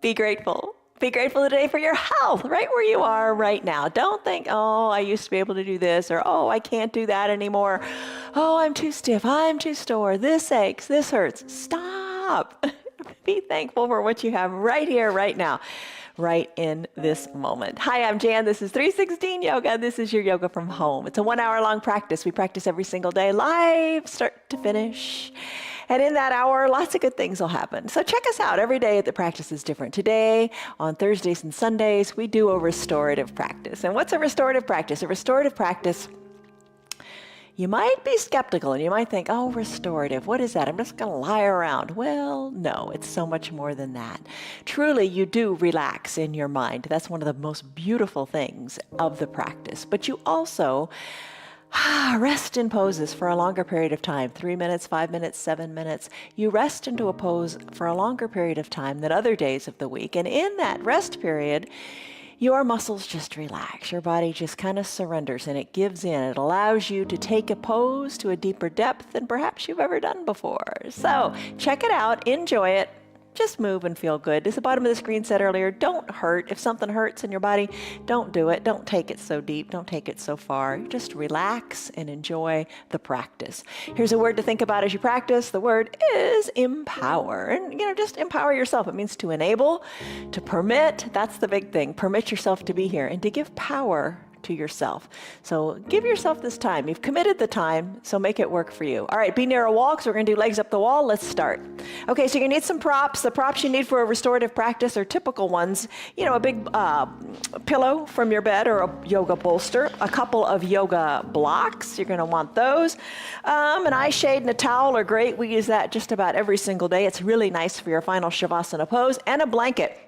Be grateful. Be grateful today for your health, right where you are right now. Don't think, oh, I used to be able to do this, or oh, I can't do that anymore. Oh, I'm too stiff, I'm too sore, this aches, this hurts. Stop. Be thankful for what you have right here, right now, right in this moment. Hi, I'm Jan. This is 316 Yoga. This is your yoga from home. It's a 1 hour long practice. We practice every single day, live, start to finish. And in that hour, lots of good things will happen. So check us out. Every day the practice is different. Today, on Thursdays and Sundays, we do a restorative practice. And what's a restorative practice? A restorative practice, you might be skeptical and you might think, oh, restorative, what is that? I'm just going to lie around. Well, no, it's so much more than that. Truly, you do relax in your mind. That's one of the most beautiful things of the practice. But you also rest in poses for a longer period of time, 3 minutes, 5 minutes, 7 minutes. You rest into a pose for a longer period of time than other days of the week. And in that rest period, your muscles just relax. Your body just kind of surrenders and it gives in. It allows you to take a pose to a deeper depth than perhaps you've ever done before. So check it out. Enjoy it. Just move and feel good. As the bottom of the screen said earlier, don't hurt. If something hurts in your body, don't do it. Don't take it so deep. Don't take it so far. Just relax and enjoy the practice. Here's a word to think about as you practice. The word is empower. And, just empower yourself. It means to enable, to permit. That's the big thing. Permit yourself to be here and to give power to yourself. So give yourself this time. You've committed the time, so make it work for you. All right, be near a wall because we're going to do legs up the wall. Let's start. Okay, so you're going to need some props. The props you need for a restorative practice are typical ones. A big pillow from your bed or a yoga bolster, a couple of yoga blocks. You're going to want those. An eye shade and a towel are great. We use that just about every single day. It's really nice for your final Shavasana pose. And a blanket.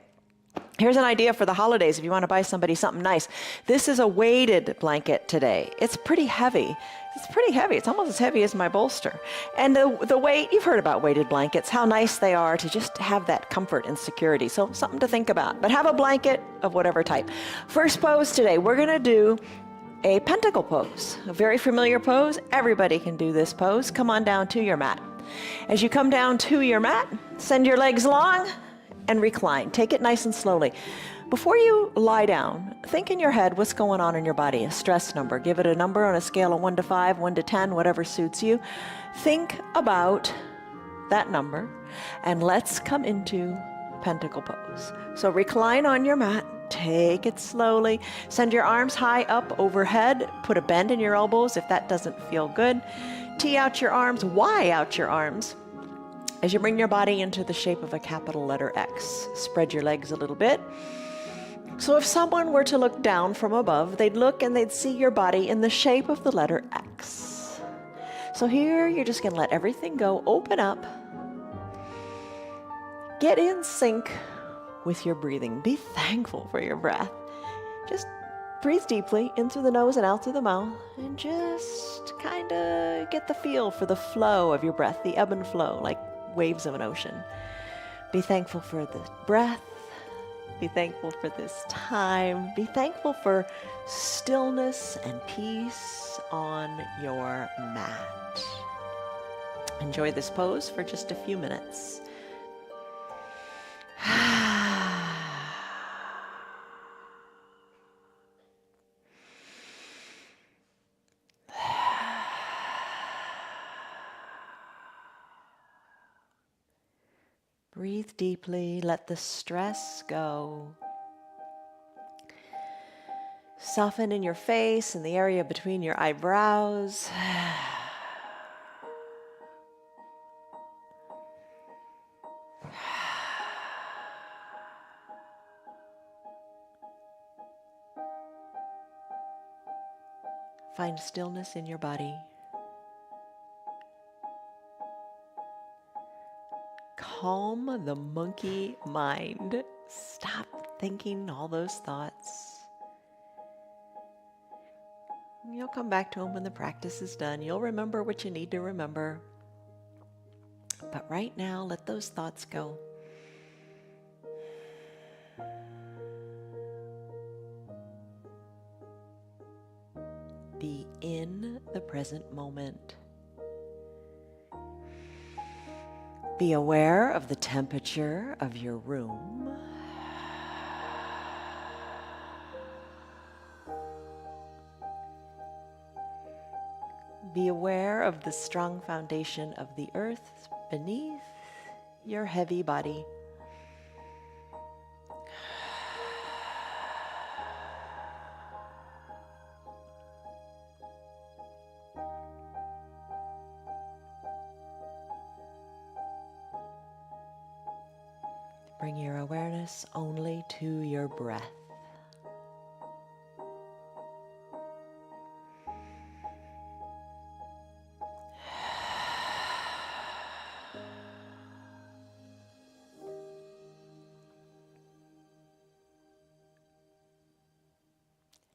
Here's an idea for the holidays if you want to buy somebody something nice. This is a weighted blanket today. It's pretty heavy. It's almost as heavy as my bolster. And the weight, you've heard about weighted blankets, how nice they are to just have that comfort and security. So something to think about. But have a blanket of whatever type. First pose today, we're going to do a pentacle pose. A very familiar pose. Everybody can do this pose. Come on down to your mat. As you come down to your mat, send your legs long and recline. Take it nice and slowly. Before you lie down, think in your head what's going on in your body, a stress number. Give it a number on a scale of 1 to 5, 1 to 10, whatever suits you. Think about that number and let's come into pentacle pose. So recline on your mat. Take it slowly. Send your arms high up overhead. Put a bend in your elbows if that doesn't feel good. Tee out your arms, Y out your arms. As you bring your body into the shape of a capital letter X, spread your legs a little bit. So if someone were to look down from above, they'd look and they'd see your body in the shape of the letter X. So here you're just going to let everything go, open up, get in sync with your breathing. Be thankful for your breath. Just breathe deeply in through the nose and out through the mouth, and just kind of get the feel for the flow of your breath, the ebb and flow, like waves of an ocean. Be thankful for the breath. Be thankful for this time. Be thankful for stillness and peace on your mat. Enjoy this pose for just a few minutes. Breathe deeply, let the stress go. Soften in your face and the area between your eyebrows. Find stillness in your body. Calm the monkey mind. Stop thinking all those thoughts. You'll come back to them when the practice is done. You'll remember what you need to remember. But right now, let those thoughts go. Be in the present moment. Be aware of the temperature of your room. Be aware of the strong foundation of the earth beneath your heavy body. Bring your awareness only to your breath.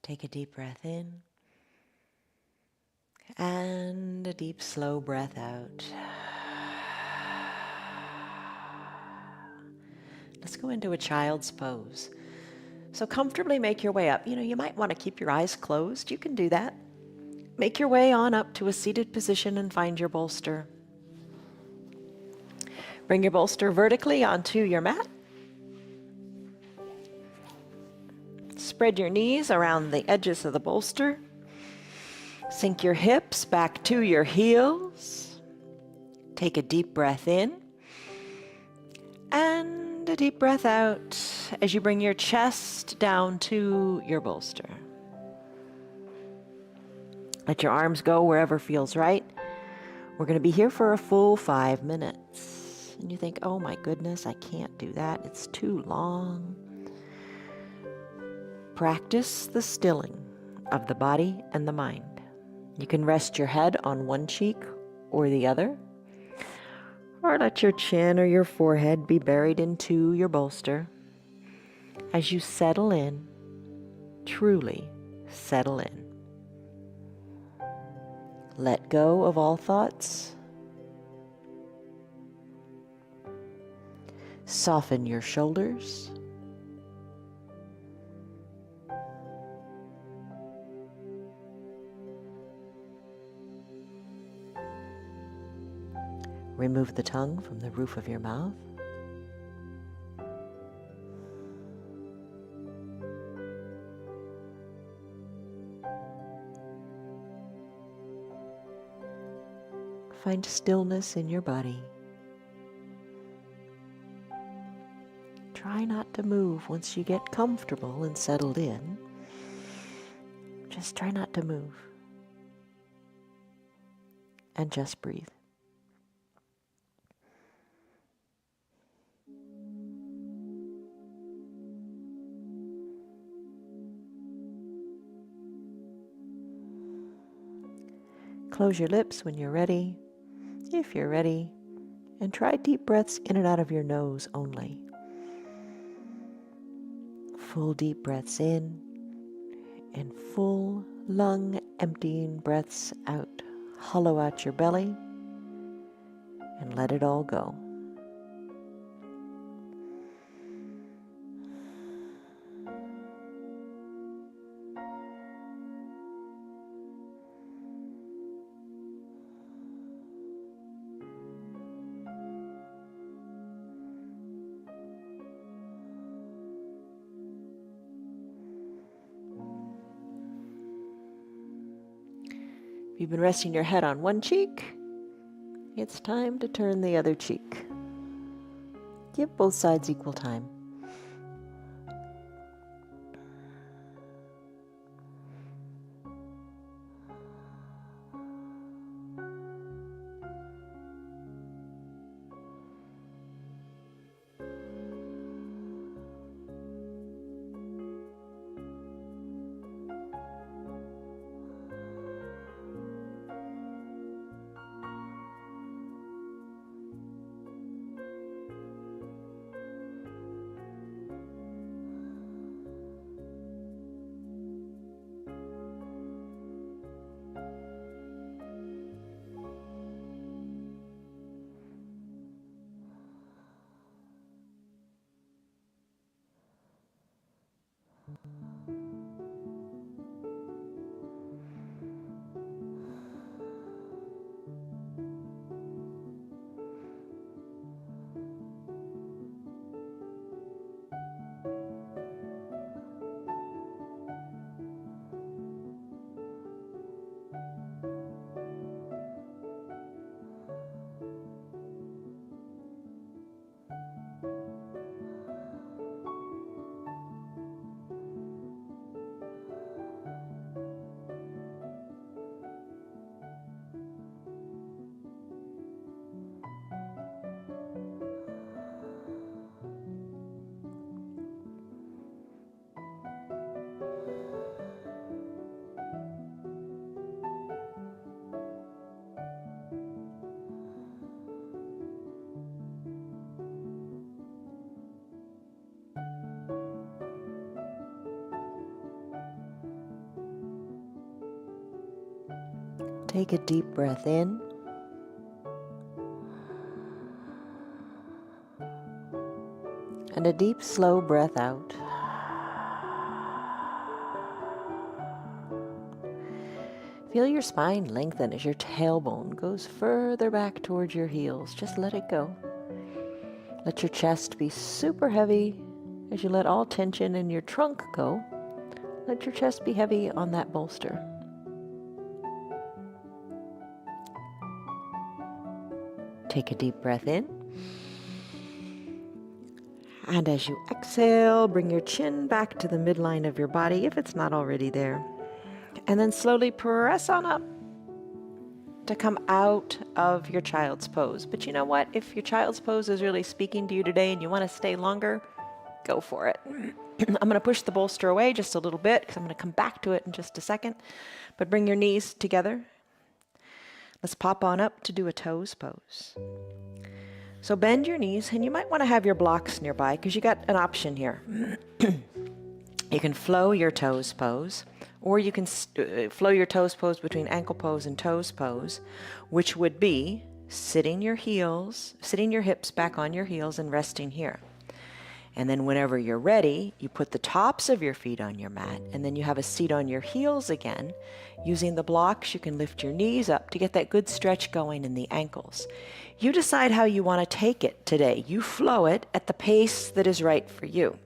Take a deep breath in and a deep, slow breath out. Let's go into a child's pose. So comfortably make your way up. You might want to keep your eyes closed. You can do that. Make your way on up to a seated position and find your bolster. Bring your bolster vertically onto your mat. Spread your knees around the edges of the bolster. Sink your hips back to your heels. Take a deep breath in and a deep breath out as you bring your chest down to your bolster. Let your arms go wherever feels right. We're going to be here for a full 5 minutes. And you think, oh my goodness, I can't do that. It's too long. Practice the stilling of the body and the mind. You can rest your head on one cheek or the other, or let your chin or your forehead be buried into your bolster. As you settle in, truly settle in. Let go of all thoughts. Soften your shoulders. Remove the tongue from the roof of your mouth. Find stillness in your body. Try not to move once you get comfortable and settled in. Just try not to move. And just breathe. Close your lips when you're ready, if you're ready, and try deep breaths in and out of your nose only. Full deep breaths in and full lung emptying breaths out. Hollow out your belly and let it all go. If you've been resting your head on one cheek, it's time to turn the other cheek. Give both sides equal time. Take a deep breath in. And a deep, slow breath out. Feel your spine lengthen as your tailbone goes further back towards your heels. Just let it go. Let your chest be super heavy as you let all tension in your trunk go. Let your chest be heavy on that bolster. Take a deep breath in. And as you exhale, bring your chin back to the midline of your body if it's not already there. And then slowly press on up to come out of your child's pose. But you know what? If your child's pose is really speaking to you today and you want to stay longer, go for it. I'm going to push the bolster away just a little bit because I'm going to come back to it in just a second. But bring your knees together. Let's pop on up to do a toes pose. So bend your knees, and you might want to have your blocks nearby because you got an option here. You can flow your toes pose, or you can flow your toes pose between ankle pose and toes pose, which would be sitting your hips back on your heels and resting here. And then whenever you're ready, you put the tops of your feet on your mat, and then you have a seat on your heels again. Using the blocks, you can lift your knees up to get that good stretch going in the ankles. You decide how you want to take it today. You flow it at the pace that is right for you.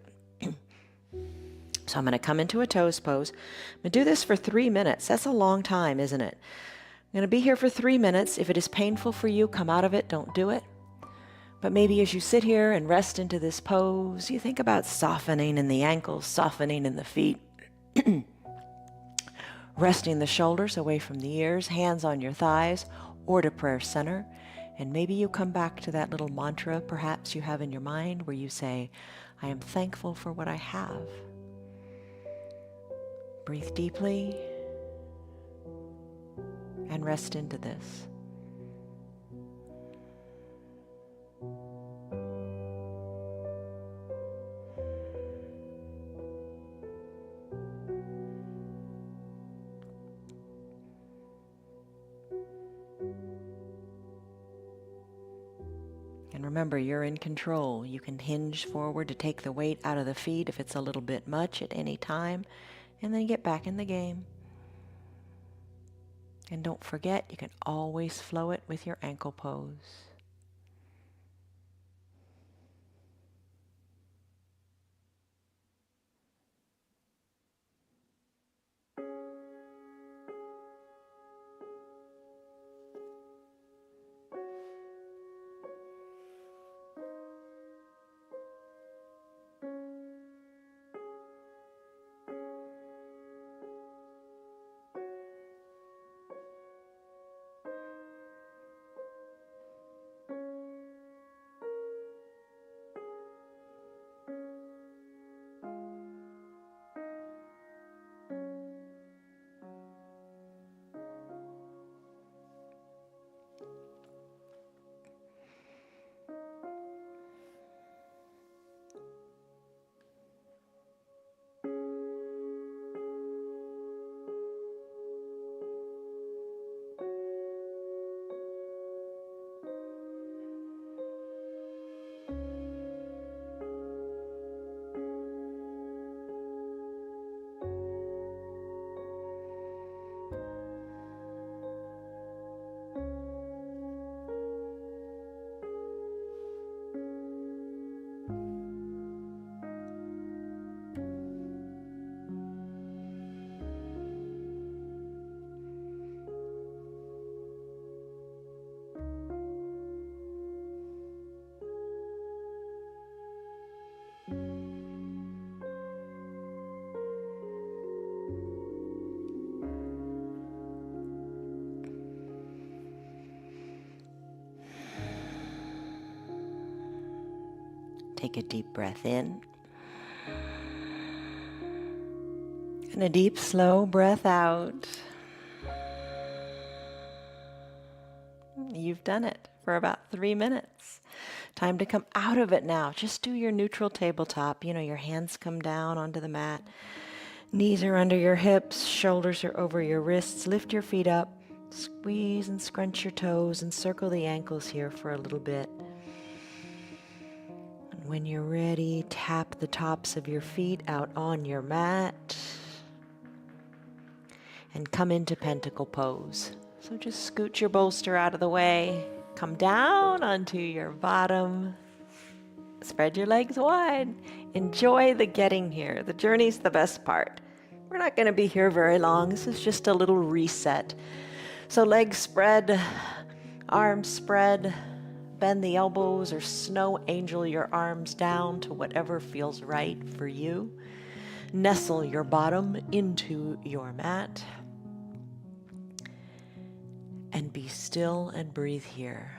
So I'm going to come into a toes pose. I'm going to do this for 3 minutes. That's a long time, isn't it? I'm going to be here for 3 minutes. If it is painful for you, come out of it. Don't do it. But maybe as you sit here and rest into this pose, you think about softening in the ankles, softening in the feet, resting the shoulders away from the ears, hands on your thighs, or to prayer center. And maybe you come back to that little mantra perhaps you have in your mind where you say, I am thankful for what I have. Breathe deeply and rest into this. And remember, you're in control. You can hinge forward to take the weight out of the feet if it's a little bit much at any time, and then get back in the game. And don't forget, you can always flow it with your ankle pose. Take a deep breath in. And a deep, slow breath out. You've done it for about 3 minutes. Time to come out of it now. Just do your neutral tabletop. Your hands come down onto the mat. Knees are under your hips. Shoulders are over your wrists. Lift your feet up. Squeeze and scrunch your toes and circle the ankles here for a little bit. And when you're ready, tap the tops of your feet out on your mat and come into pentacle pose. So just scoot your bolster out of the way, come down onto your bottom, spread your legs wide. Enjoy the getting here. The journey's the best part. We're not going to be here very long. This is just a little reset. So legs spread, arms spread, bend the elbows or snow angel your arms down to whatever feels right for you. Nestle your bottom into your mat and be still and breathe here.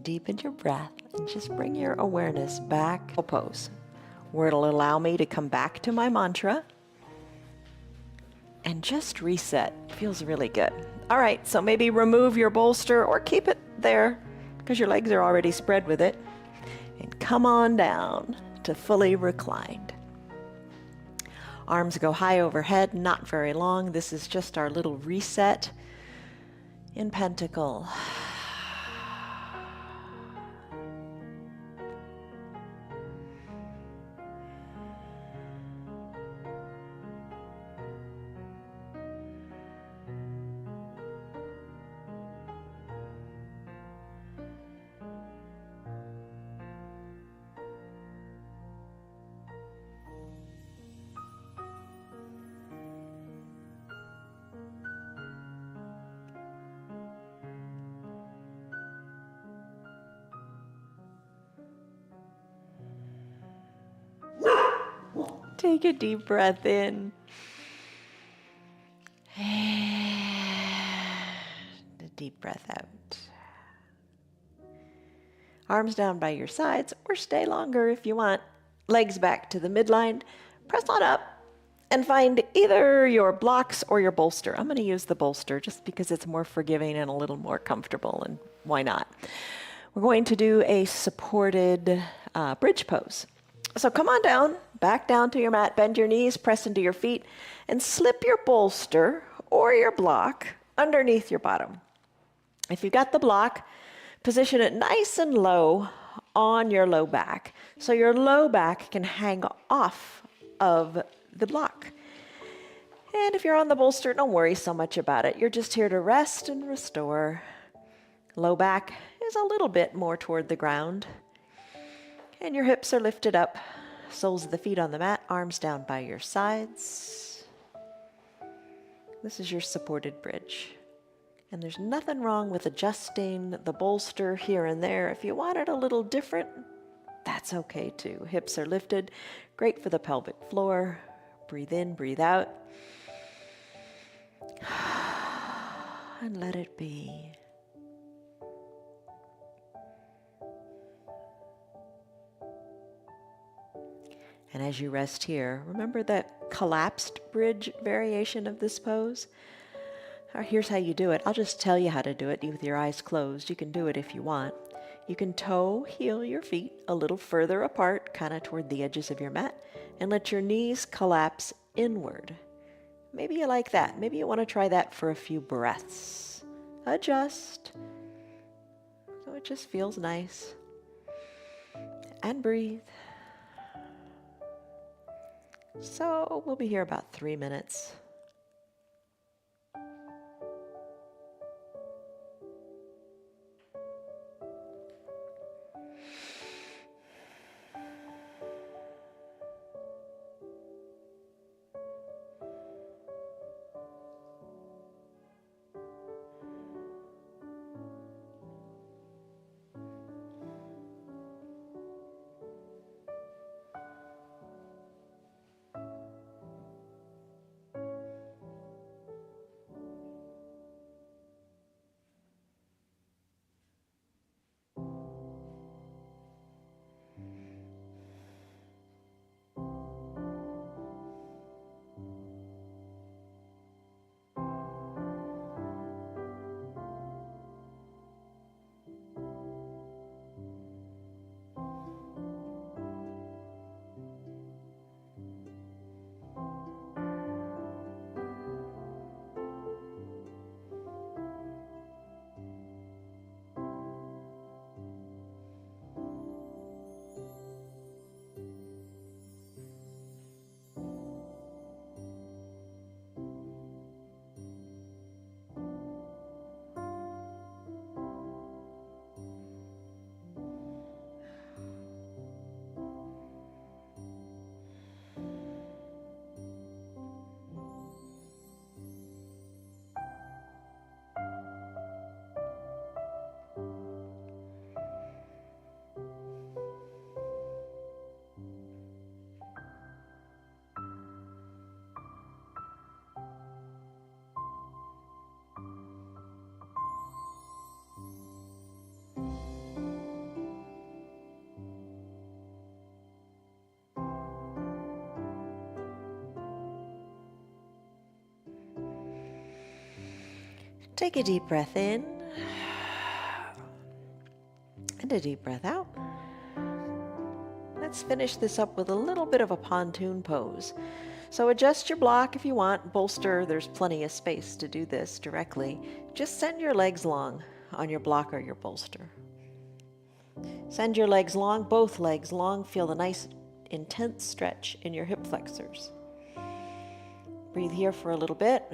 Deepen your breath and just bring your awareness back to pose, where it'll allow me to come back to my mantra and just reset. Feels really good. All right, so maybe remove your bolster or keep it there because your legs are already spread with it, and come on down to fully reclined. Arms go high overhead, not very long. This is just our little reset in pentacle. Take a deep breath in. And a deep breath out. Arms down by your sides, or stay longer if you want. Legs back to the midline. Press on up and find either your blocks or your bolster. I'm going to use the bolster just because it's more forgiving and a little more comfortable, and why not? We're going to do a supported bridge pose. So come on down, back down to your mat, bend your knees, press into your feet, and slip your bolster or your block underneath your bottom. If you've got the block, position it nice and low on your low back, so your low back can hang off of the block. And if you're on the bolster, don't worry so much about it. You're just here to rest and restore. Low back is a little bit more toward the ground. And your hips are lifted up, soles of the feet on the mat, arms down by your sides. This is your supported bridge. And there's nothing wrong with adjusting the bolster here and there. If you want it a little different, that's okay too. Hips are lifted, great for the pelvic floor. Breathe in, breathe out. And let it be. And as you rest here, remember that collapsed bridge variation of this pose? Here's how you do it. I'll just tell you how to do it with your eyes closed. You can do it if you want. You can toe heel your feet a little further apart, kind of toward the edges of your mat, and let your knees collapse inward. Maybe you like that. Maybe you want to try that for a few breaths. Adjust. So it just feels nice. And breathe. So we'll be here about 3 minutes. Take a deep breath in and a deep breath out. Let's finish this up with a little bit of a pontoon pose. So adjust your block if you want. Bolster, there's plenty of space to do this directly. Just send your legs long on your block or your bolster. Send your legs long, both legs long. Feel the nice intense stretch in your hip flexors. Breathe here for a little bit.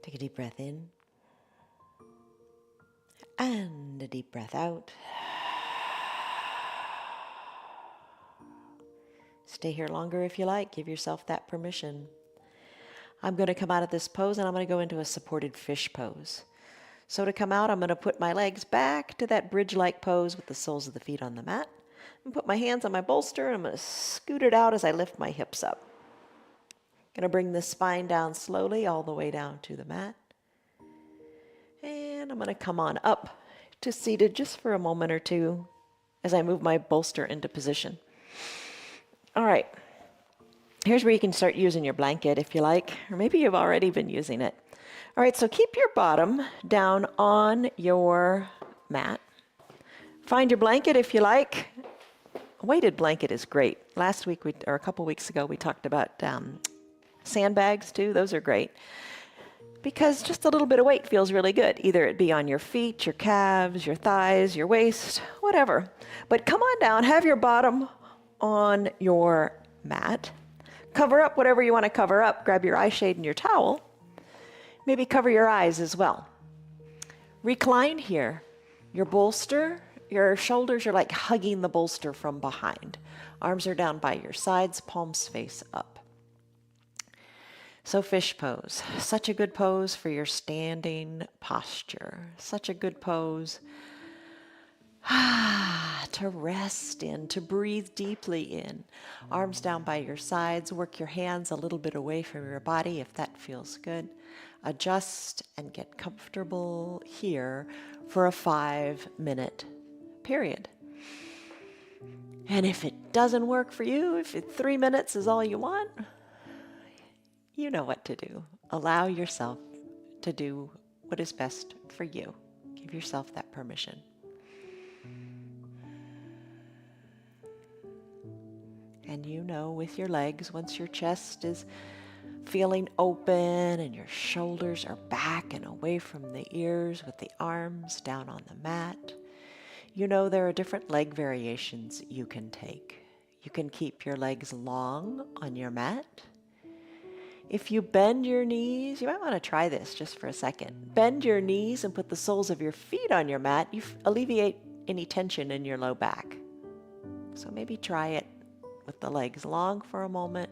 Take a deep breath in and a deep breath out. Stay here longer if you like. Give yourself that permission. I'm going to come out of this pose and I'm going to go into a supported fish pose. So to come out, I'm going to put my legs back to that bridge-like pose with the soles of the feet on the mat. And put my hands on my bolster and I'm going to scoot it out as I lift my hips up. Going to bring the spine down slowly all the way down to the mat. And I'm going to come on up to seated just for a moment or two as I move my bolster into position. All right. Here's where you can start using your blanket if you like, or maybe you've already been using it. All right, so keep your bottom down on your mat. Find your blanket if you like. A weighted blanket is great. Last week, or a couple weeks ago, we talked about sandbags too. Those are great because just a little bit of weight feels really good. Either it be on your feet, your calves, your thighs, your waist, whatever. But come on down, have your bottom on your mat. Cover up whatever you want to cover up. Grab your eye shade and your towel. Maybe cover your eyes as well. Recline here. Your bolster, your shoulders are like hugging the bolster from behind. Arms are down by your sides, palms face up. So fish pose. Such a good pose for your standing posture. Such a good pose to rest in, to breathe deeply in. Arms down by your sides. Work your hands a little bit away from your body if that feels good. Adjust and get comfortable here for a 5-minute period. And if it doesn't work for you, if 3 minutes is all you want, you know what to do. Allow yourself to do what is best for you. Give yourself that permission. And you know, with your legs, once your chest is feeling open and your shoulders are back and away from the ears with the arms down on the mat, you know there are different leg variations you can take. You can keep your legs long on your mat. If you bend your knees, you might want to try this just for a second. Bend your knees and put the soles of your feet on your mat. You alleviate any tension in your low back. So maybe try it with the legs long for a moment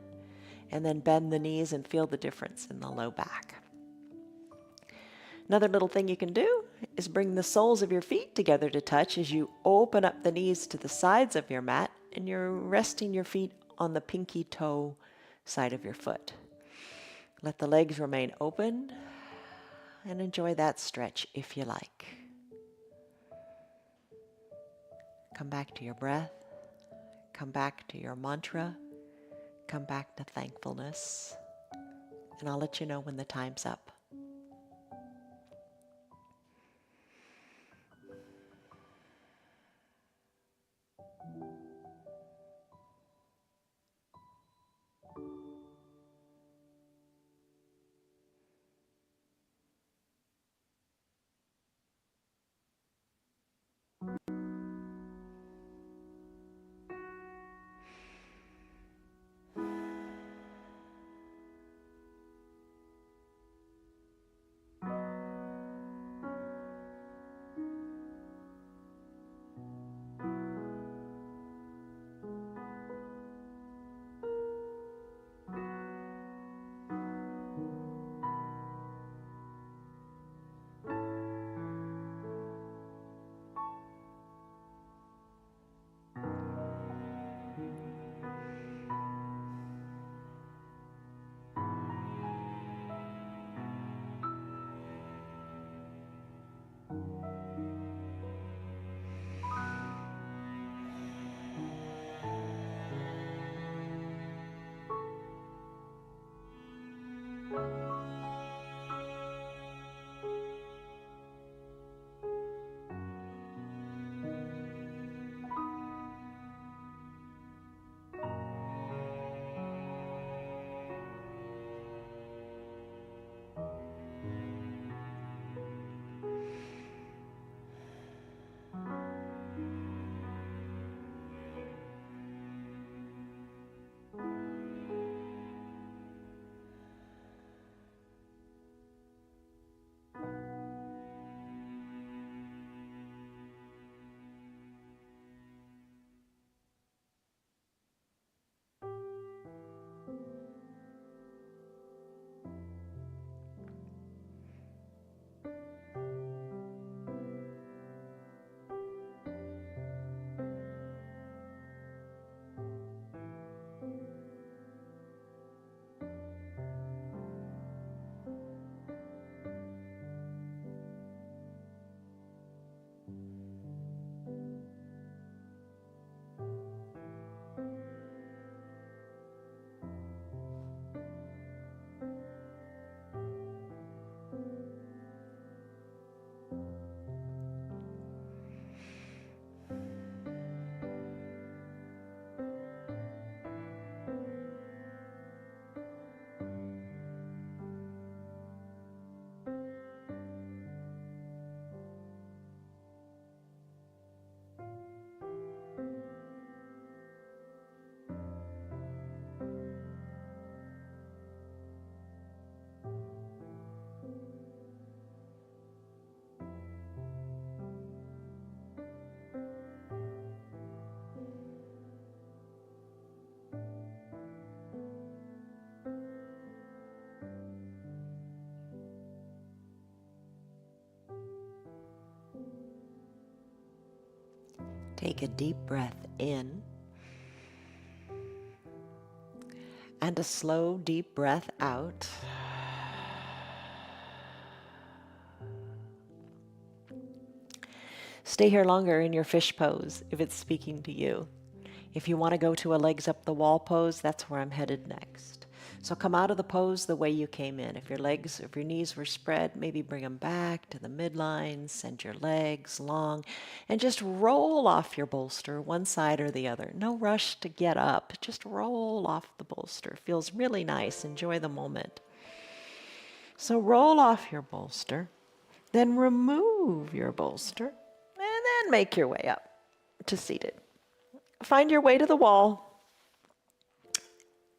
and then bend the knees and feel the difference in the low back. Another little thing you can do is bring the soles of your feet together to touch as you open up the knees to the sides of your mat and you're resting your feet on the pinky toe side of your foot. Let the legs remain open and enjoy that stretch if you like. Come back to your breath. Come back to your mantra. Come back to thankfulness. And I'll let you know when the time's up. Take a deep breath in and a slow, deep breath out. Stay here longer in your fish pose if it's speaking to you. If you want to go to a legs up the wall pose, that's where I'm headed next. So come out of the pose the way you came in. If your knees were spread, maybe bring them back to the midline, send your legs long, and just roll off your bolster, one side or the other. No rush to get up, just roll off the bolster. Feels really nice, enjoy the moment. So roll off your bolster, then remove your bolster, and then make your way up to seated. Find your way to the wall.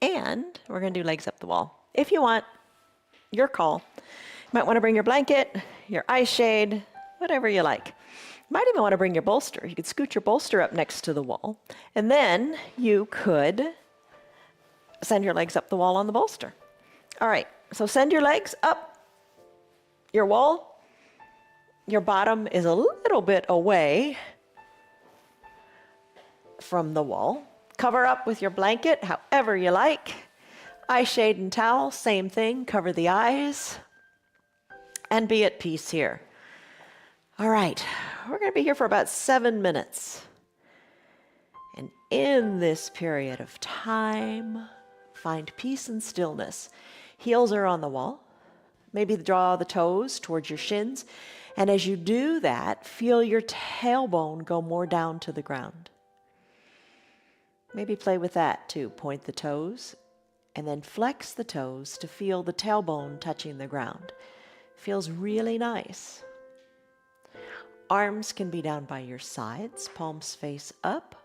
And we're going to do legs up the wall. If you want, your call. You might want to bring your blanket, your eye shade, whatever you like. You might even want to bring your bolster. You could scoot your bolster up next to the wall. And then you could send your legs up the wall on the bolster. All right, so send your legs up your wall. Your bottom is a little bit away from the wall. Cover up with your blanket, however you like. Eye shade and towel, same thing. Cover the eyes and be at peace here. All right, we're going to be here for about 7 minutes. And in this period of time, find peace and stillness. Heels are on the wall. Maybe draw the toes towards your shins. And as you do that, feel your tailbone go more down to the ground. Maybe play with that too. Point the toes and then flex the toes to feel the tailbone touching the ground. Feels really nice. Arms can be down by your sides, palms face up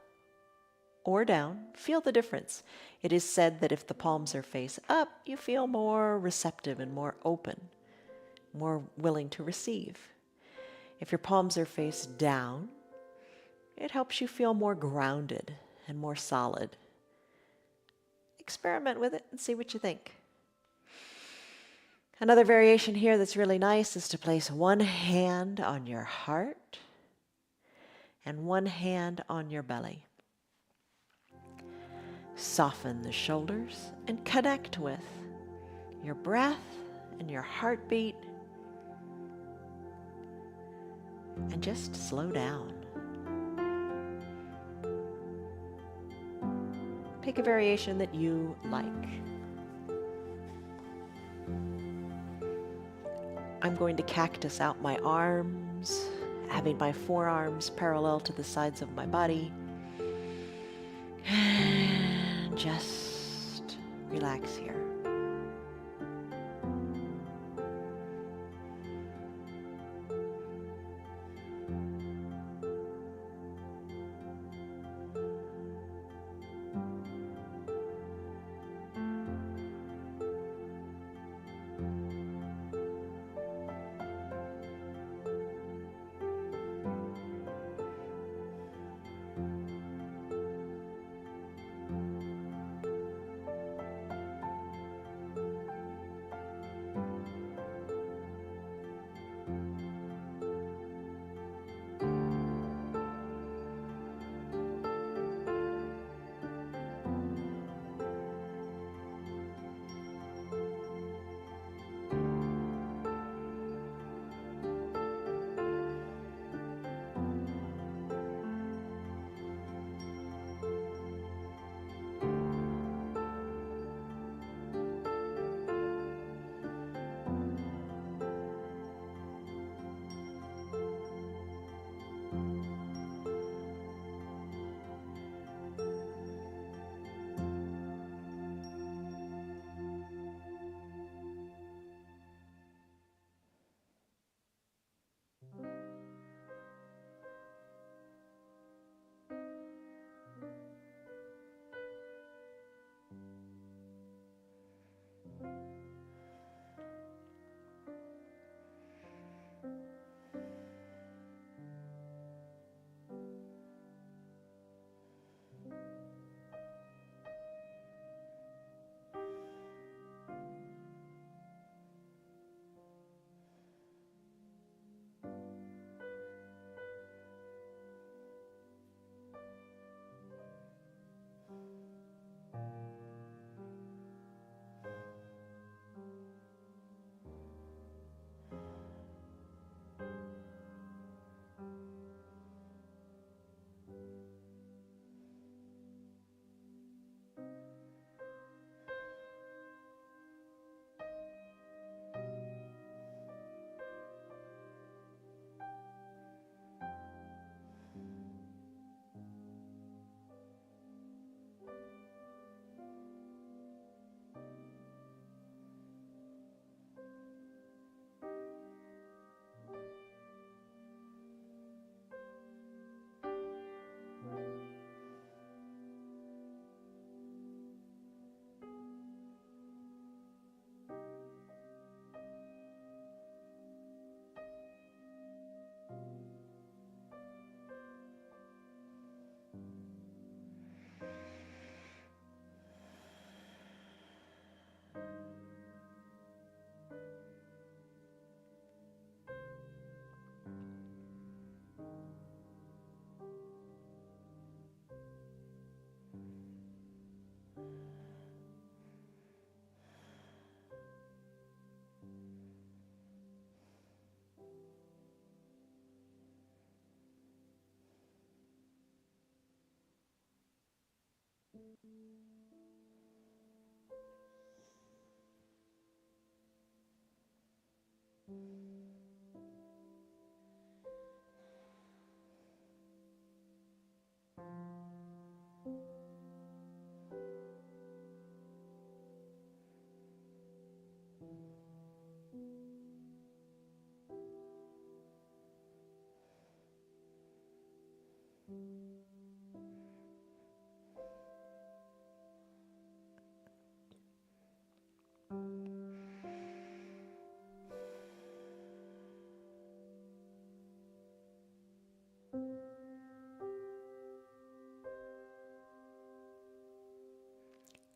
or down. Feel the difference. It is said that if the palms are face up, you feel more receptive and more open, more willing to receive. If your palms are face down, it helps you feel more grounded and more solid. Experiment with it and see what you think. Another variation here that's really nice is to place one hand on your heart and one hand on your belly. Soften the shoulders and connect with your breath and your heartbeat. And just slow down. Pick a variation that you like. I'm going to cactus out my arms, having my forearms parallel to the sides of my body. And just relax here.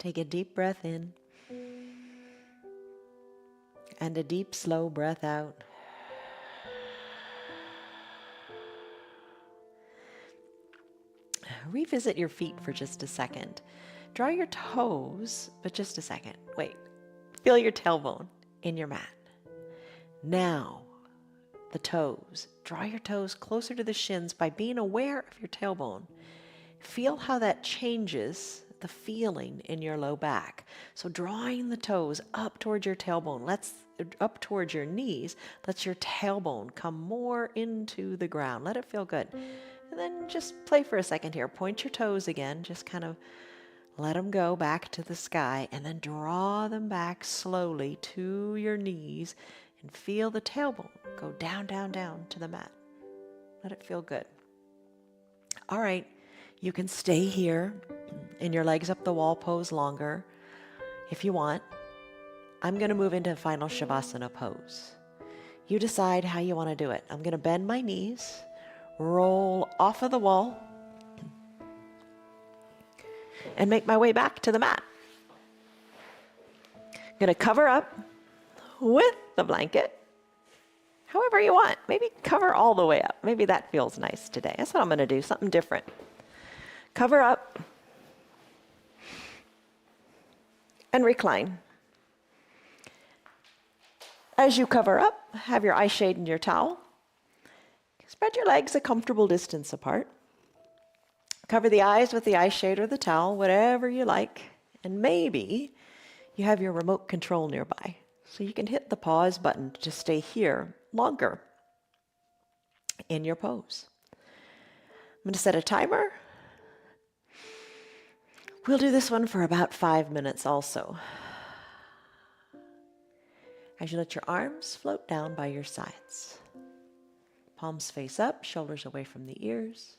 Take a deep breath in and a deep, slow breath out. Revisit your feet for just a second. Draw your toes, but just a second. Wait. Feel your tailbone in your mat. Now, the toes. Draw your toes closer to the shins by being aware of your tailbone. Feel how that changes the feeling in your low back. So drawing the toes up towards your tailbone, up towards your knees, lets your tailbone come more into the ground. Let it feel good. And then just play for a second here. Point your toes again, just kind of let them go back to the sky, and then draw them back slowly to your knees and feel the tailbone go down, down, down to the mat. Let it feel good. All right, you can stay here in your legs up the wall pose longer if you want. I'm going to move into final Shavasana pose. You decide how you want to do it. I'm going to bend my knees, roll off of the wall, and make my way back to the mat. I'm going to cover up with the blanket, however you want. Maybe cover all the way up. Maybe that feels nice today. That's what I'm going to do, something different. Cover up and recline. As you cover up, have your eye shade and your towel. Spread your legs a comfortable distance apart. Cover the eyes with the eye shade or the towel, whatever you like. And maybe you have your remote control nearby, so you can hit the pause button to stay here longer in your pose. I'm going to set a timer. We'll do this one for about 5 minutes also. As you let your arms float down by your sides. Palms face up, shoulders away from the ears.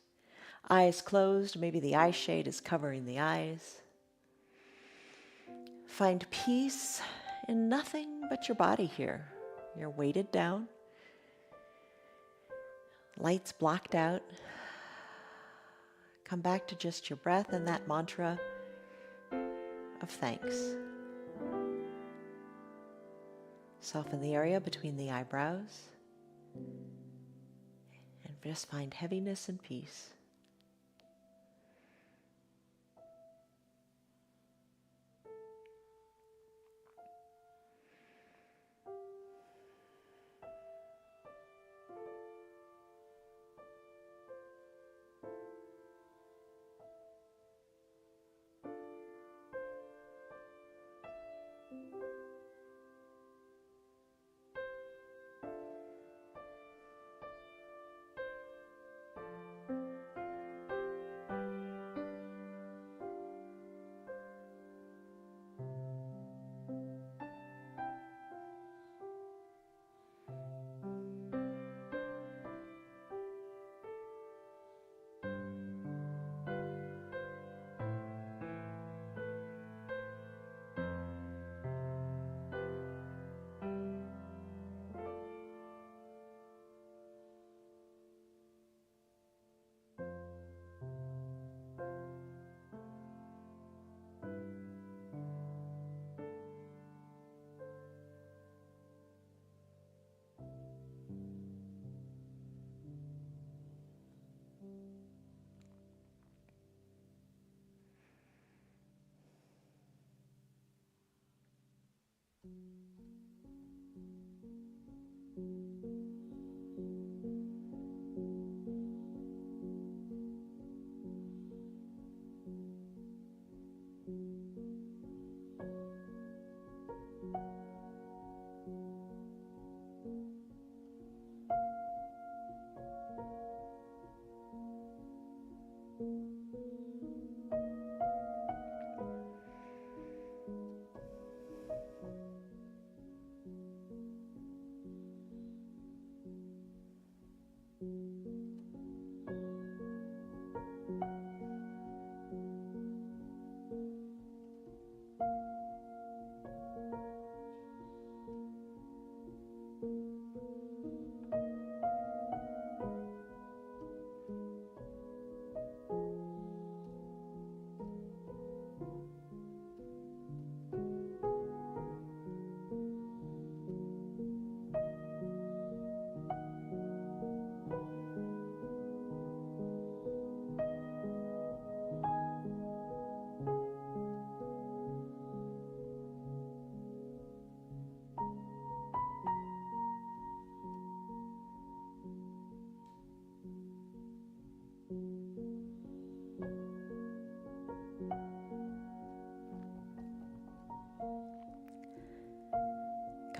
Eyes closed, maybe the eye shade is covering the eyes. Find peace in nothing but your body here. You're weighted down. Lights blocked out. Come back to just your breath and that mantra of thanks. Soften the area between the eyebrows. And just find heaviness and peace.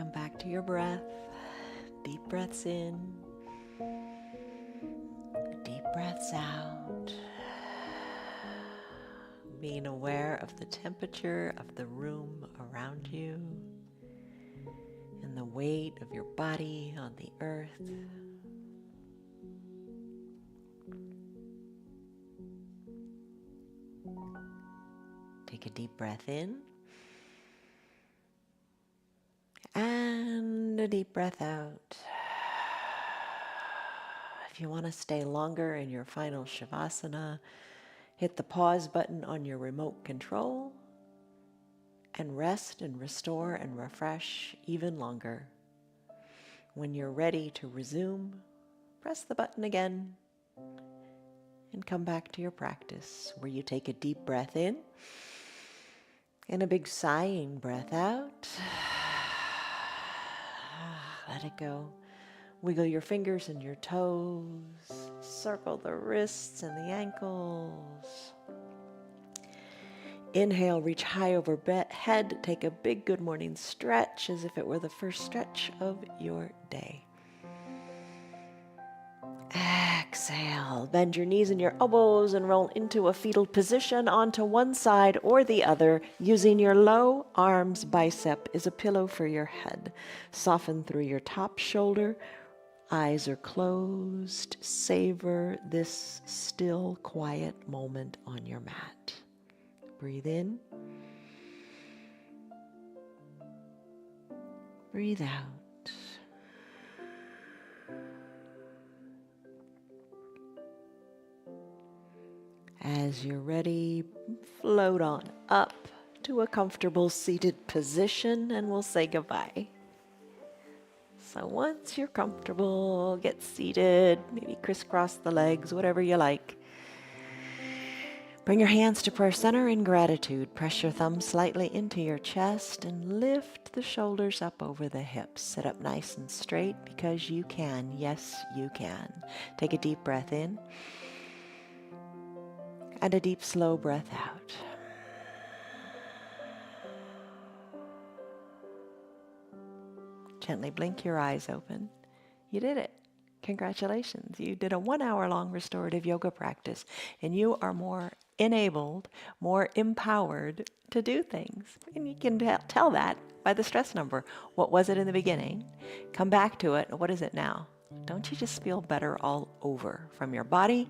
Come back to your breath. Deep breaths in. Deep breaths out. Being aware of the temperature of the room around you and the weight of your body on the earth. Take a deep breath in and a deep breath out. If you want to stay longer in your final Shavasana, hit the pause button on your remote control and rest and restore and refresh even longer. When you're ready to resume, press the button again and come back to your practice where you take a deep breath in and a big sighing breath out. Let it go. Wiggle your fingers and your toes. Circle the wrists and the ankles. Inhale, reach high over head. Take a big good morning stretch as if it were the first stretch of your day. Exhale, bend your knees and your elbows and roll into a fetal position onto one side or the other, using your low arms bicep as a pillow for your head. Soften through your top shoulder. Eyes are closed. Savor this still, quiet moment on your mat. Breathe in. Breathe out. As you're ready, float on up to a comfortable seated position and we'll say goodbye. So once you're comfortable, get seated, maybe crisscross the legs, whatever you like. Bring your hands to prayer center in gratitude. Press your thumbs slightly into your chest and lift the shoulders up over the hips. Sit up nice and straight because you can. Yes, you can. Take a deep breath in. And a deep, slow breath out. Gently blink your eyes open. You did it. Congratulations. You did a 1-hour-long restorative yoga practice, and you are more enabled, more empowered to do things. And you can tell that by the stress number. What was it in the beginning? Come back to it. What is it now? Don't you just feel better all over, from your body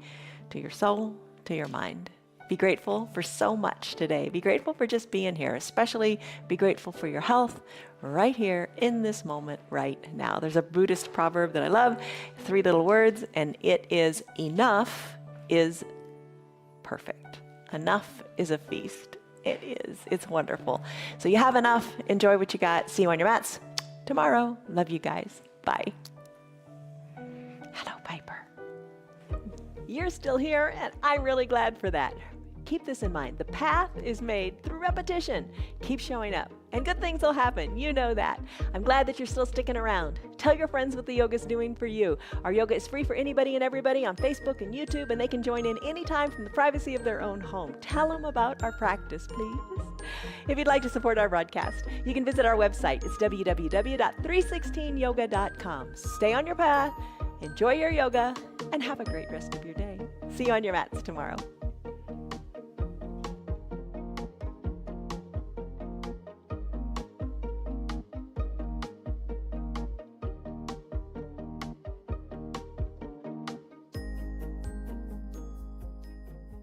to your soul to your mind? Be grateful for so much today. Be grateful for just being here. Especially be grateful for your health right here in this moment right now. There's a Buddhist proverb that I love, 3 little words, and it is enough is perfect. Enough is a feast. It is. It's wonderful. So you have enough. Enjoy what you got. See you on your mats tomorrow. Love you guys. Bye. Hello, Piper. You're still here, and I'm really glad for that. Keep this in mind. The path is made through repetition. Keep showing up, and good things will happen. You know that. I'm glad that you're still sticking around. Tell your friends what the yoga is doing for you. Our yoga is free for anybody and everybody on Facebook and YouTube, and they can join in anytime from the privacy of their own home. Tell them about our practice, please. If you'd like to support our broadcast, you can visit our website. It's www.316yoga.com. Stay on your path, enjoy your yoga, and have a great rest of your day. See you on your mats tomorrow.